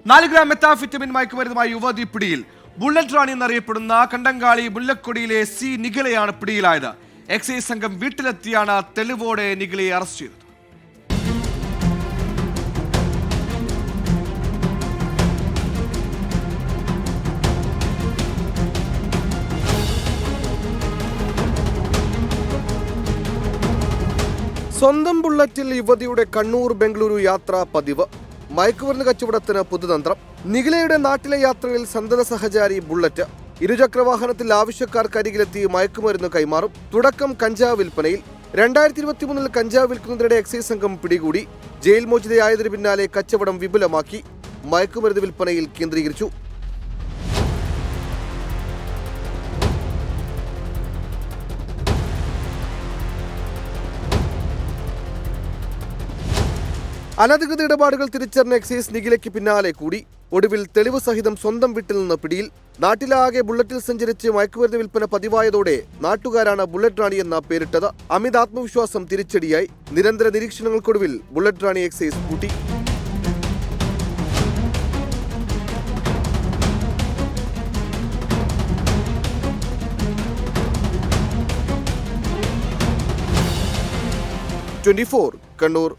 4 gram methamphetamine മയക്കുമരുന്നുമായി യുവതി പിടിയിൽ. Bullet റാണി എന്നറിയപ്പെടുന്ന കണ്ടങ്കാളി മുല്ലക്കൊടിയിലെ സി നിഖിലയാണ് പിടിയിലായത്. എക്സൈസ് സംഘം വീട്ടിലെത്തിയാണ് തെളിവോടെ നിഖിലയെ അറസ്റ്റ് ചെയ്തത്. സ്വന്തം ബുള്ളറ്റിൽ യുവതിയുടെ കണ്ണൂർ ബംഗളൂരു യാത്ര പതിവ്. മയക്കുമരുന്ന് കച്ചവടത്തിന് പുതുതന്ത്രം. നിഖിലയുടെ നാട്ടിലെ യാത്രയിൽ സന്തത സഹചാരി ബുള്ളറ്റ്. ഇരുചക്രവാഹനത്തിൽ ആവശ്യക്കാർക്കരികിലെത്തി മയക്കുമരുന്ന് കൈമാറും. തുടക്കം കഞ്ചാവ് വിൽപ്പനയിൽ. 2023 കഞ്ചാവ് വിൽക്കുന്നതിനിടെ എക്സൈസ് സംഘം പിടികൂടി. ജയിൽ മോചിതയായതിനു പിന്നാലെ കച്ചവടം വിപുലമാക്കി. മയക്കുമരുന്ന് വിൽപ്പനയിൽ കേന്ദ്രീകരിച്ചു. അനധികൃത ഇടപാടുകൾ തിരിച്ചറിഞ്ഞ എക്സൈസ് നിഖിലയ്ക്ക് പിന്നാലെ കൂടി. ഒടുവിൽ തെളിവ് സഹിതം സ്വന്തം വീട്ടിൽ നിന്ന് പിടിയിൽ. നാട്ടിലാകെ ബുള്ളറ്റിൽ സഞ്ചരിച്ച് മയക്കുമരുന്ന് വിൽപ്പന പതിവായതോടെ നാട്ടുകാരാണ് ബുള്ളറ്റ് റാണി എന്ന പേരിട്ടത്. അമിത ആത്മവിശ്വാസം തിരിച്ചടിയായി. നിരന്തര നിരീക്ഷണങ്ങൾക്കൊടുവിൽ ബുള്ളറ്റ് റാണി എക്സൈസ് പൂട്ടി. കണ്ണൂർ.